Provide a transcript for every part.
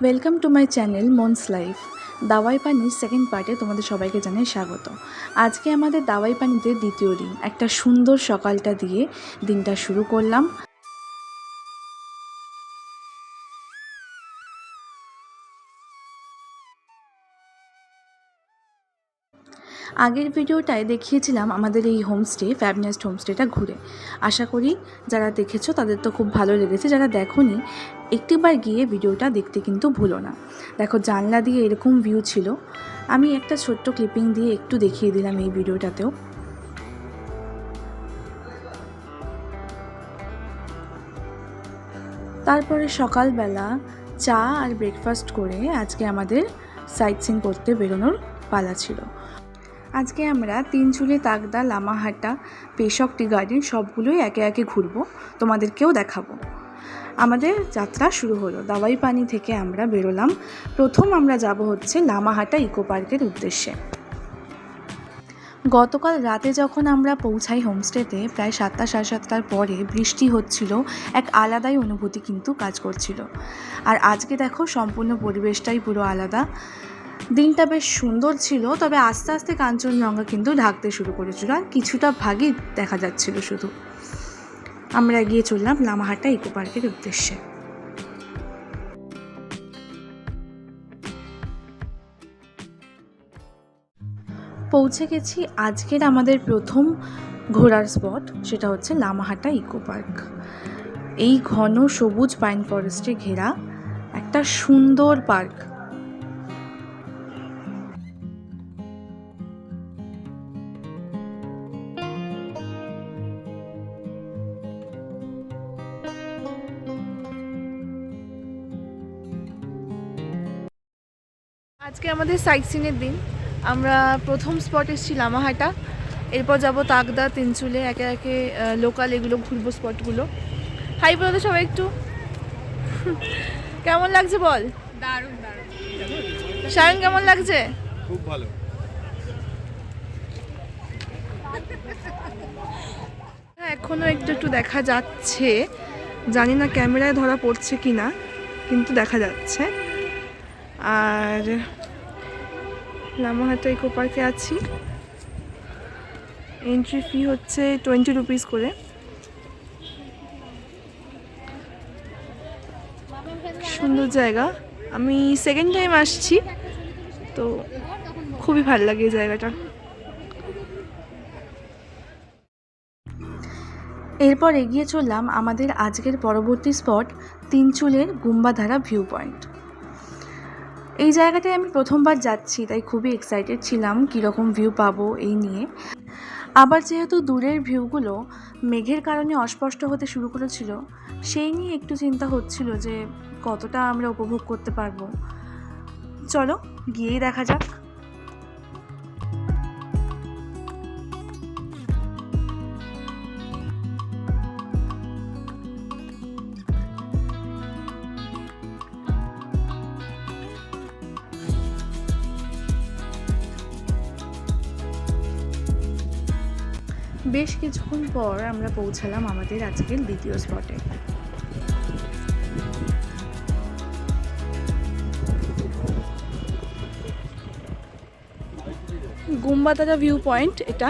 Welcome to my channel Mon's life. দাওয়াই পানির second পার্টে তোমাদের সবাইকে জানাই স্বাগত। আজকে আমাদের দাওয়াই পানিতে দ্বিতীয় দিন, একটা সুন্দর সকালটা দিয়ে দিনটা শুরু করলাম। আগের ভিডিওটায় দেখিয়েছিলাম আমাদের এই হোমস্টে ফ্যাবনেস্ট হোমস্টেটা ঘুরে। আশা করি যারা দেখেছো তাদের তো খুব ভালো লেগেছে, যারা দেখোনি একটিবার গিয়ে ভিডিওটা দেখতে কিন্তু ভুলো না। দেখো, জানলা দিয়ে এরকম ভিউ ছিল। আমি একটা ছোট্ট ক্লিপিং দিয়ে একটু দেখিয়ে দিলাম এই ভিডিওটাতেও। তারপরে সকালবেলা চা আর ব্রেকফাস্ট করে আজকে আমাদের সাইট সিন করতে বেরোনোর পালা ছিল। আজকে আমরা তিনচুলি, তাকদা, লামাহাটা, পেশক টি গার্ডেন সবগুলোই একে একে ঘুরবো, তোমাদেরকেও দেখাবো। আমাদের যাত্রা শুরু হলো। দাওয়াই পানি থেকে আমরা বেরোলাম। প্রথম আমরা যাব হচ্ছে লামাহাটা ইকো পার্কের উদ্দেশ্যে। গতকাল রাতে যখন আমরা পৌঁছাই হোমস্টেতে প্রায় 7টা সাড়ে 7টার পরে বৃষ্টি হচ্ছিল, এক আলাদাই অনুভূতি কিন্তু কাজ করছিল। আর আজকে দেখো সম্পূর্ণ পরিবেশটাই পুরো আলাদা। দিনটা বেশ সুন্দর ছিল, তবে আস্তে আস্তে কাঞ্চনজঙ্ঘা কিন্তু ঢাকতে শুরু করেছিল আর কিছুটা ভাগই দেখা যাচ্ছিল শুধু। আমরা এগিয়ে চললাম লামাহাটা ইকো পার্কের উদ্দেশ্যে। পৌঁছে গেছি আজকের আমাদের প্রথম ঘোরার স্পট, সেটা হচ্ছে লামাহাটা ইকো পার্ক। এই ঘন সবুজ পাইন ফরেস্টে ঘেরা একটা সুন্দর পার্ক। আজকে আমাদের সাইট সিনের দিন। আমরা প্রথম স্পট এসেছি লামাহাটা, এরপর যাব তাকদা, তিনচুলে, একে একে লোকাল এগুলো ঘুরবো স্পটগুলো। হাই বলো তো সবাই একটু। কেমন লাগছে বল? দারুণ দারুণ। শায়ন কেমন লাগছে? খুব ভালো। হ্যাঁ, এখনও একটু একটু দেখা যাচ্ছে, জানি না ক্যামেরায় ধরা পড়ছে কি না, কিন্তু দেখা যাচ্ছে। আর লামাহাটা ইকো পার্কে আছি। এন্ট্রি ফি হচ্ছে 20 রুপিস করে। সুন্দর জায়গা, আমি সেকেন্ড টাইম আসছি, তো খুবই ভালো লাগে এই জায়গাটা। এরপর এগিয়ে চললাম আমাদের আজকের পরবর্তী স্পট, তিনচুলের গুম্বাধারা ভিউ পয়েন্ট। এই জায়গাটায় আমি প্রথমবার যাচ্ছি, তাই খুবই এক্সাইটেড ছিলাম কীরকম ভিউ পাবো এই নিয়ে। আবার যেহেতু দূরের ভিউগুলো মেঘের কারণে অস্পষ্ট হতে শুরু করেছিল, সেই নিয়ে একটু চিন্তা হচ্ছিল যে কতটা আমরা উপভোগ করতে পারবো। চলো গিয়েই দেখা যাক। বেশ কিছুক্ষণ পর আমরা পৌঁছালাম আমাদের আজকের দ্বিতীয় স্পটে। গুম্বাদারা ভিউ পয়েন্ট এটা।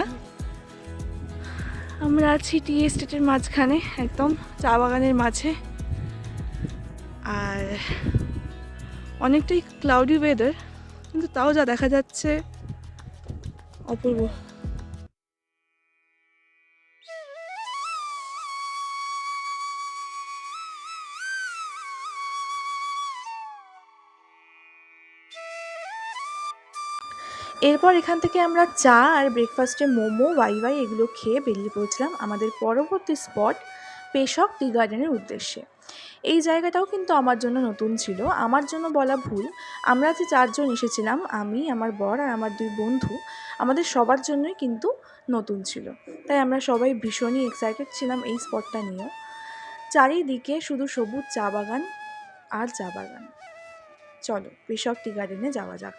আমরা আছি টি এস্টেটের মাঝখানে, একদম চা বাগানের মাঝে। আর অনেকটাই ক্লাউডি ওয়েদার, কিন্তু তাও যা দেখা যাচ্ছে অপূর্ব। এরপর এখান থেকে আমরা চা আর ব্রেকফাস্টে মোমো, ওয়াই এগুলো খেয়ে বেরিয়ে পড়ছিলাম আমাদের পরবর্তী স্পট পেশক টি গার্ডেনের উদ্দেশ্যে। এই জায়গাটাও কিন্তু আমার জন্য নতুন ছিল, আমার জন্য বলা ভুল। আমরা যে 4 জন এসেছিলাম, আমি, আমার বর আর আমার 2 বন্ধু, আমাদের সবার জন্যই কিন্তু নতুন ছিল, তাই আমরা সবাই ভীষণই এক্সাইটেড ছিলাম এই স্পটটা নিয়ে। চারিদিকে শুধু সবুজ চা বাগান আর চা বাগান। চলো পেশক টি গার্ডেনে যাওয়া যাক।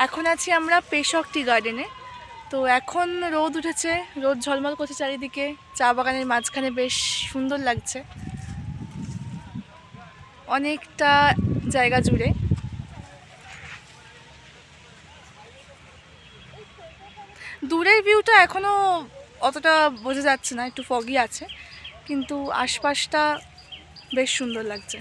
এখন আছি আমরা পেশক টি গার্ডেনে। তো এখন রোদ উঠেছে, রোদ ঝলমল করছে চারিদিকে, চা বাগানের মাঝখানে বেশ সুন্দর লাগছে অনেকটা জায়গা জুড়ে। দূরের ভিউটা এখনও অতটা বোঝা যাচ্ছে না, একটু ফগি আছে, কিন্তু আশপাশটা বেশ সুন্দর লাগছে।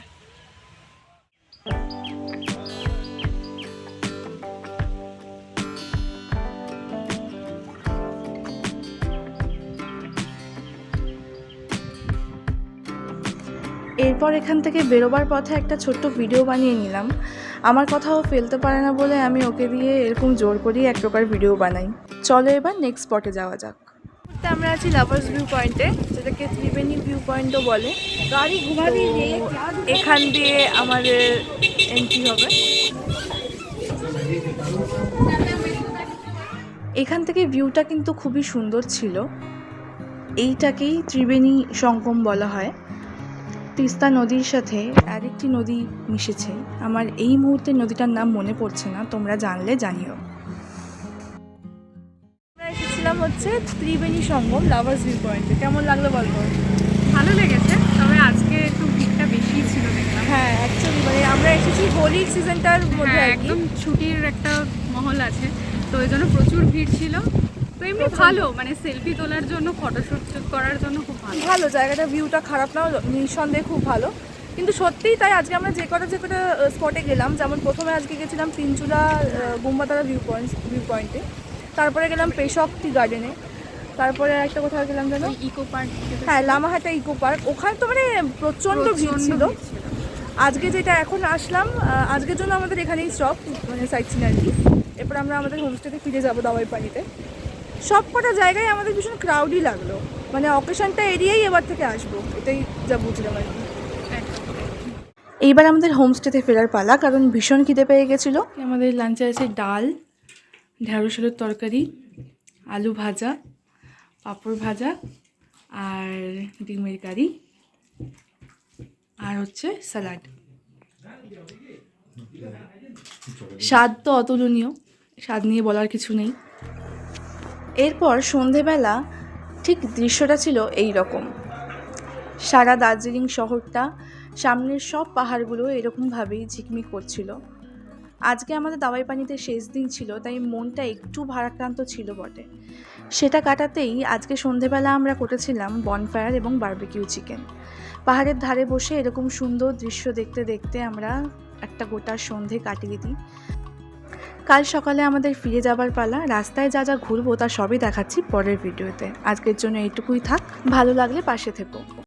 এরপর এখান থেকে বেরোবার পথে একটা ছোট্ট ভিডিও বানিয়ে নিলাম। আমার কথাও ফেলতে পারে না বলে আমি ওকে দিয়ে এরকম জোর করেই এক প্রকার ভিডিও বানাই। চলো এবার নেক্সট স্পটে যাওয়া যাক। আমরা আছি লাভার্স ভিউ পয়েন্টে, যেটাকে ত্রিবেণী ভিউ পয়েন্টও বলে। গাড়ি ঘুমাবি, এখান দিয়ে আমাদের এন্ট্রি হবে। এখান থেকে ভিউটা কিন্তু খুবই সুন্দর ছিল। এইটাকেই ত্রিবেণী সঙ্গম বলা হয়। তিস্তা নদীর সাথে আরেকটি নদী মিশেছে, আমার এই মুহূর্তে নদীটার নাম মনে পড়ছে না, তোমরা জানলে জানিও। আমরা এসেছিলাম হচ্ছে ত্রিবেণী সঙ্গম লাভার্স ভিউ পয়েন্টে। কেমন লাগলো বলবো? ভালো লেগেছে, তবে আজকে একটু ভিড়টা বেশি ছিল দেখলাম। হ্যাঁ, অ্যাকচুয়ালি মানে আমরা এসেছি হোলির সিজনটার মধ্যে, একদম ছুটির একটা মহল আছে, তো ওই জন্য প্রচুর ভিড় ছিল। তো এমনি ভালো, মানে সেলফি তোলার জন্য, ফটোশ্যুট করার জন্য খুব ভালো জায়গাটা, ভিউটা খারাপ না, নিঃসন্দেহে খুব ভালো। কিন্তু সত্যিই তাই, আজকে আমরা যে কটা স্পটে গেলাম, যেমন প্রথমে আজকে গেছিলাম তিনচুলা গুম্বাতারা ভিউ পয়েন্টে, তারপরে গেলাম পেশক টি গার্ডেনে, তারপরে একটা কোথাও গেলাম যেন ইকো পার্ক। হ্যাঁ, লামাহাটা ইকো পার্ক। ওখানে তো মানে প্রচণ্ড ভিড় ছিল। আজকে যেটা এখন আসলাম, আজকের জন্য আমাদের এখানেই স্টপ, মানে সাইট সিনারি। এরপর আমরা আমাদের হোমস্টেতে ফিরে যাবো দাওয়াই পানিতে। সব কটা জায়গায় আমাদের ভীষণ ক্রাউডই লাগলো, মানে অকেশনটা এড়িয়েই এবার থেকে আসবো, এটাই যা বুঝলাম আর কি। এইবার আমাদের হোমস্টেতে ফেরার পালা, কারণ ভীষণ খিদে পেয়ে গেছিলো। আমাদের লাঞ্চে আছে ডাল, ঢ্যাঁড়স আলুর তরকারি, আলু ভাজা, পাঁপড় ভাজা আর ডিমের কারি, আর হচ্ছে স্যালাড। স্বাদ তো অতুলনীয়, স্বাদ নিয়ে বলার কিছু নেই। এরপর সন্ধেবেলা ঠিক দৃশ্যটা ছিল এই রকম। সারা দার্জিলিং শহরটা, সামনের সব পাহাড়গুলো এরকমভাবেই ঝিকমিক করছিল। আজকে আমাদের দাওয়াই পানিতে শেষ দিন ছিল, তাই মনটা একটু ভারাক্রান্ত ছিল বটে। সেটা কাটাতেই আজকে সন্ধেবেলা আমরা করেছিলাম বনফায়ার এবং বারবিকিউ চিকেন। পাহাড়ের ধারে বসে এরকম সুন্দর দৃশ্য দেখতে দেখতে আমরা একটা গোটা সন্ধে কাটিয়ে দিই। কাল সকালে আমাদের ফিরে যাবার পালা। রাস্তায় যা যা ঘুরবো তা সবই দেখাচ্ছি পরের ভিডিওতে। আজকের জন্য এইটুকুই থাক, ভালো লাগলে পাশে থেকো।